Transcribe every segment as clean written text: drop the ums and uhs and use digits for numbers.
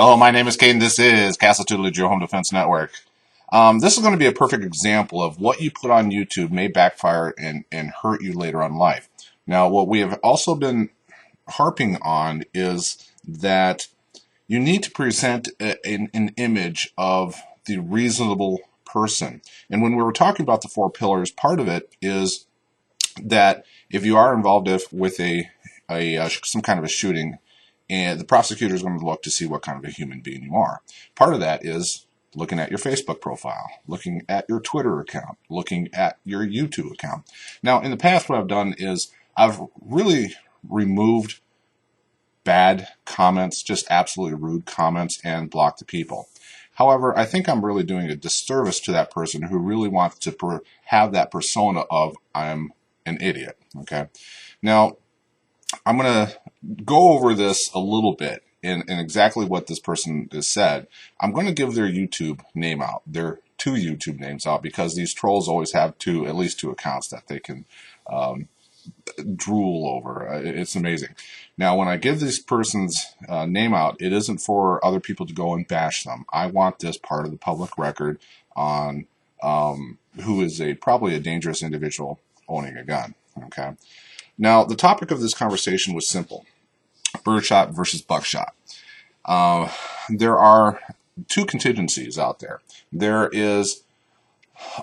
Hello, my name is Kate, and this is Castle Tutelage, your home defense network. This is going to be a perfect example of what you put on YouTube may backfire and hurt you later on in life. Now, what we have also been harping on is that you need to present an image of the reasonable person. And when we were talking about the four pillars, part of it is that if you are involved with some kind of a shooting, and the prosecutor is going to look to see what kind of a human being you are. Part of that is looking at your Facebook profile, looking at your Twitter account, looking at your YouTube account. Now, in the past, what I've done is I've really removed bad comments, just absolutely rude comments, and blocked the people. However, I think I'm really doing a disservice to that person who really wants to have that persona of I'm an idiot. Okay. Now, I'm going to go over this a little bit and exactly what this person has said. I'm going to give their YouTube name out, their two YouTube names out, because these trolls always have at least two accounts that they can drool over. It's amazing. Now, when I give this person's name out, it isn't for other people to go and bash them. I want this part of the public record on who is probably a dangerous individual owning a gun. Okay. Now, the topic of this conversation was simple: Birdshot versus Buckshot. There are two contingencies out there. There is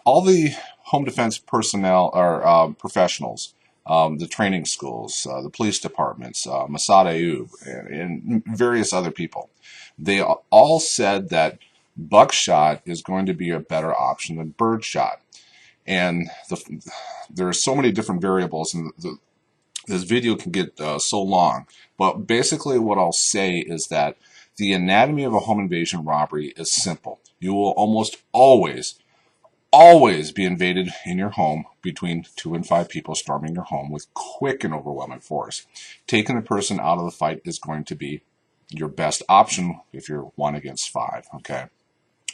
all the home defense personnel or professionals, the training schools, the police departments, Mossad Ayub, and various other people. They all said that Buckshot is going to be a better option than Birdshot. And there are so many different variables, and this video can get so long, but basically what I'll say is that the anatomy of a home invasion robbery is simple. You will almost always be invaded in your home between 2 and 5 people storming your home with quick and overwhelming force. Taking the person out of the fight is going to be your best option if you're 1 against 5, okay?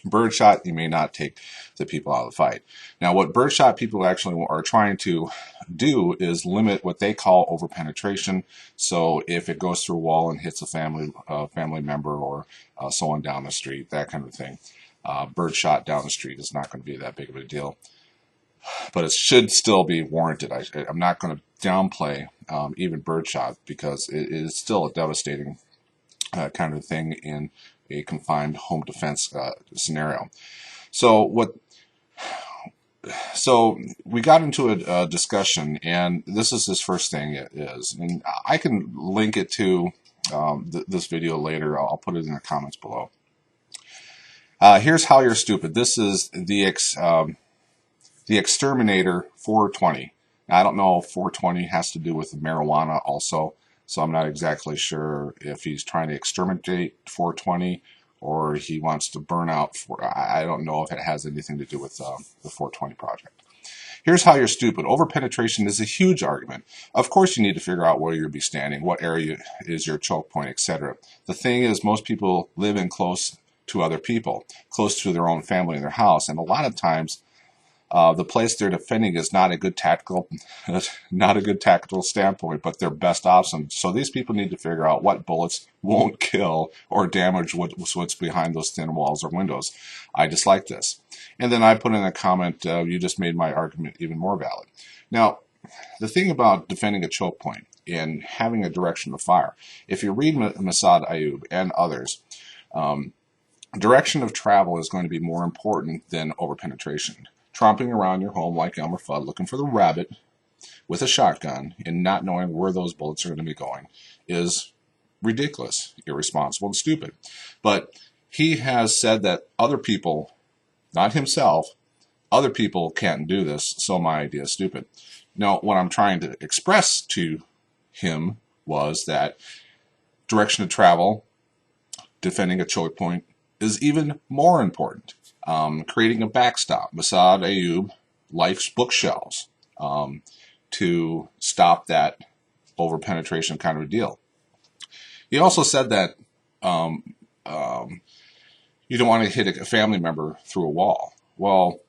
Birdshot, you may not take the people out of the fight. Now, what Birdshot people actually are trying to do is limit what they call overpenetration. So if it goes through a wall and hits a family member or someone down the street, that kind of thing, Birdshot down the street is not going to be that big of a deal. But it should still be warranted. I'm not going to downplay even Birdshot, because it is still a devastating kind of thing in a confined home defense scenario. So we got into a discussion, and this is his first thing is, and I can link it to this video later. I'll put it in the comments below. Here's how you're stupid. This is the Exterminator 420. Now, I don't know if 420 has to do with marijuana also. So I'm not exactly sure if he's trying to exterminate 420 or he wants to burn out. I don't know if it has anything to do with the 420 project. Here's how you're stupid. Overpenetration is a huge argument. Of course you need to figure out where you'll be standing, what area is your choke point, etc. The thing is, most people live in close to other people, close to their own family in their house, and a lot of times the place they're defending is not a good tactical standpoint, but their best option. So these people need to figure out what bullets won't kill or damage what's behind those thin walls or windows. I dislike this. And then I put in a comment, you just made my argument even more valid. Now, the thing about defending a choke point and having a direction of fire, if you read Mossad Ayub and others, direction of travel is going to be more important than overpenetration. Tromping around your home like Elmer Fudd looking for the rabbit with a shotgun and not knowing where those bullets are going to be going is ridiculous, irresponsible, and stupid. But he has said that other people, not himself, other people can't do this, so my idea is stupid. Now, what I'm trying to express to him was that direction of travel, defending a choke point, is even more important. Creating a backstop, Mossad Ayub, life's bookshelves, to stop that overpenetration kind of a deal. He also said that you don't want to hit a family member through a wall. Well,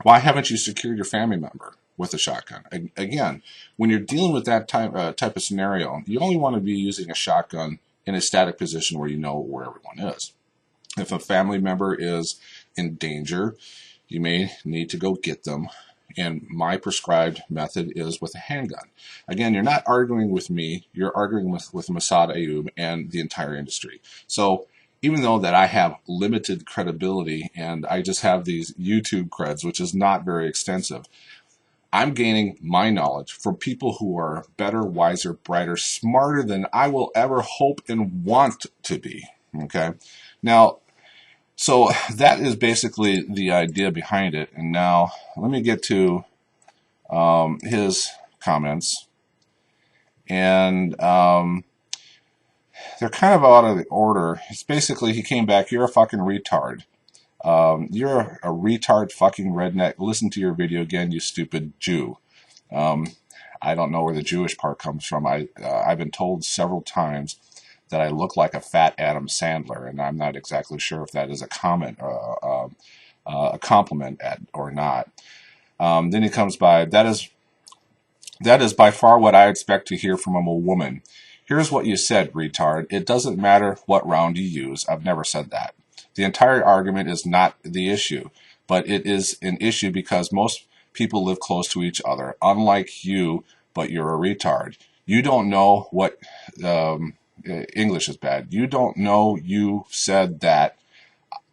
why haven't you secured your family member with a shotgun? Again, when you're dealing with that type of scenario, you only want to be using a shotgun in a static position where you know where everyone is. If a family member is in danger, you may need to go get them. And my prescribed method is with a handgun. Again, you're not arguing with me, you're arguing with Mossad Ayoub and the entire industry. So even though that I have limited credibility and I just have these YouTube creds, which is not very extensive, I'm gaining my knowledge from people who are better, wiser, brighter, smarter than I will ever hope and want to be. Okay? Now, so that is basically the idea behind it. And now let me get to his comments. And they're kind of out of the order. It's basically, he came back, you're a fucking retard. You're a retard fucking redneck. Listen to your video again, you stupid Jew. I don't know where the Jewish part comes from. I've been told several times that I look like a fat Adam Sandler, and I'm not exactly sure if that is a comment, a compliment or not. Then he comes by, that is by far what I expect to hear from a woman. Here's what you said, retard. It doesn't matter what round you use. I've never said that. The entire argument is not the issue, but it is an issue because most people live close to each other, unlike you, but you're a retard. You don't know what... English is bad. You don't know you said that,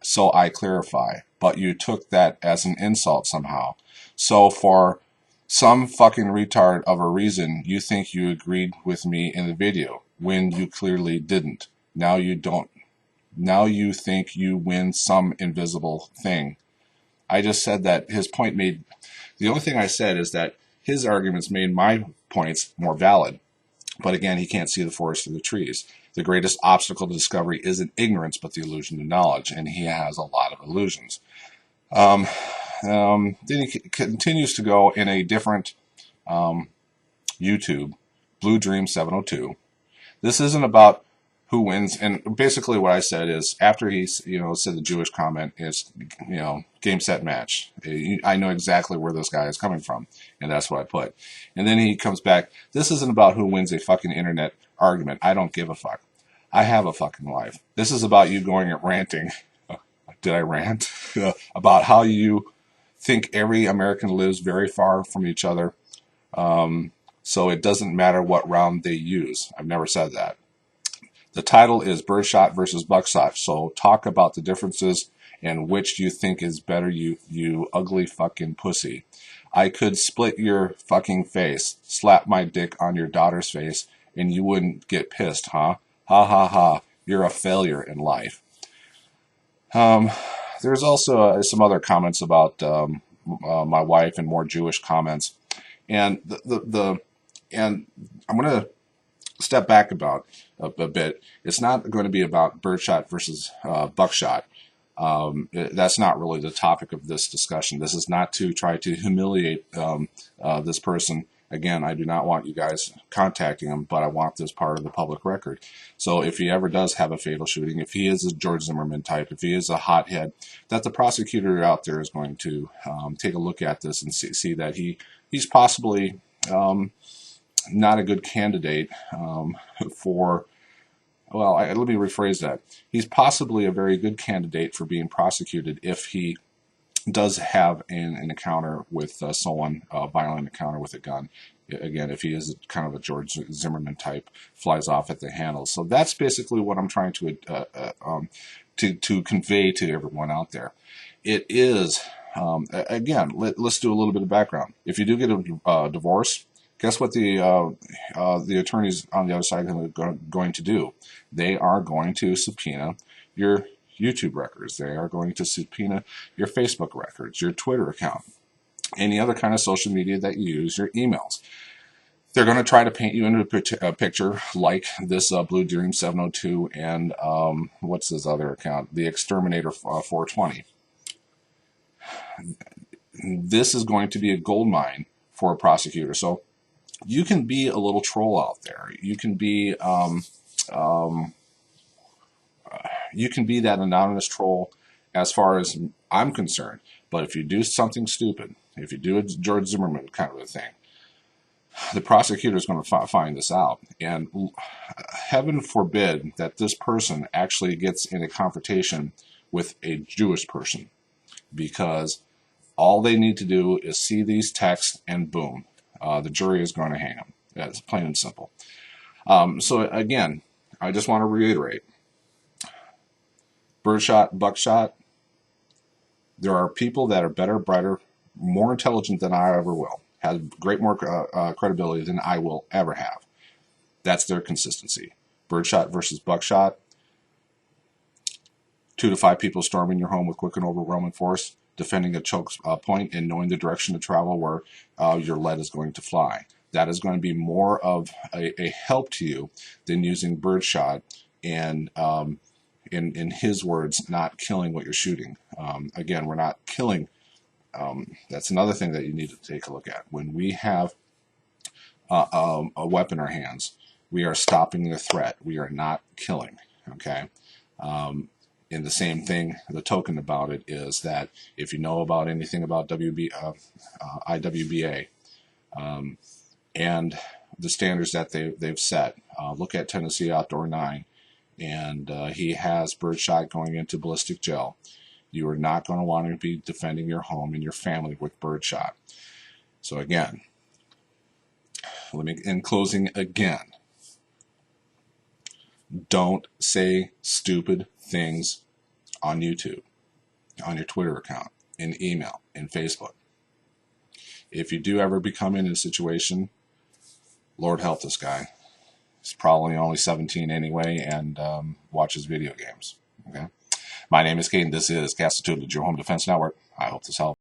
so I clarify. But you took that as an insult somehow. So for some fucking retard of a reason, you think you agreed with me in the video when you clearly didn't. Now you don't. Now you think you win some invisible thing. I just said that his point made... The only thing I said is that his arguments made my points more valid. But again, he can't see the forest through the trees. The greatest obstacle to discovery isn't ignorance, but the illusion of knowledge. And he has a lot of illusions. Then he continues to go in a different YouTube, Blue Dream 702. This isn't about who wins. And basically what I said is, after he said the Jewish comment is, game, set, match. I know exactly where this guy is coming from. And that's what I put. And then he comes back, this isn't about who wins a fucking internet argument. I don't give a fuck. I have a fucking life. This is about you going and ranting. Did I rant? About how you think every American lives very far from each other. So it doesn't matter what round they use. I've never said that. The title is Birdshot versus Buckshot. So talk about the differences and which you think is better, you ugly fucking pussy. I could split your fucking face, slap my dick on your daughter's face, and you wouldn't get pissed, huh? Ha ha ha. You're a failure in life. There's also some other comments about my wife and more Jewish comments. And and I'm going to step back about a bit. It's not going to be about Birdshot versus Buckshot. That's not really the topic of this discussion. This is not to try to humiliate this person. Again, I do not want you guys contacting him, but I want this part of the public record. So if he ever does have a fatal shooting, if he is a George Zimmerman type, if he is a hothead, that the prosecutor out there is going to take a look at this and see that he's possibly not a good candidate for... Well, let me rephrase that. He's possibly a very good candidate for being prosecuted if he does have an encounter with someone, a violent encounter with a gun. Again, if he is kind of a George Zimmerman type, flies off at the handles. So that's basically what I'm trying to convey to everyone out there. It is, again, let's do a little bit of background. If you do get a divorce, guess what the attorneys on the other side are going to do? They are going to subpoena your YouTube records. They are going to subpoena your Facebook records, your Twitter account, any other kind of social media that you use, your emails. They're going to try to paint you into a picture like this Blue Dream 702 and what's his other account? The Exterminator 420. This is going to be a gold mine for a prosecutor. So you can be a little troll out there. You can be that anonymous troll as far as I'm concerned. But if you do something stupid, if you do a George Zimmerman kind of a thing, the prosecutor is going to find this out. And heaven forbid that this person actually gets in a confrontation with a Jewish person, because all they need to do is see these texts and boom, the jury is going to hang them. That's plain and simple. So again, I just want to reiterate, Birdshot, Buckshot, there are people that are better, brighter, more intelligent than I ever will, have great more credibility than I will ever have. That's their consistency. Birdshot versus Buckshot, 2 to 5 people storming your home with quick and overwhelming force, defending a choke point and knowing the direction to travel where your lead is going to fly. That is going to be more of a help to you than using Birdshot and, in his words, not killing what you're shooting. Again, we're not killing. That's another thing that you need to take a look at. When we have a weapon in our hands, we are stopping the threat. We are not killing. Okay. And the same thing, the token about it is that if you know about anything about IWBA and the standards that they've set, look at Tennessee Outdoor 9, and he has Birdshot going into ballistic gel. You are not going to want to be defending your home and your family with Birdshot. So again, in closing again, don't say stupid things on YouTube, on your Twitter account, in email, in Facebook. If you do ever become in a situation, Lord help this guy. He's probably only 17 anyway and watches video games. Okay. My name is Caden. This is Castle Tutelage, your home defense network. I hope this helps.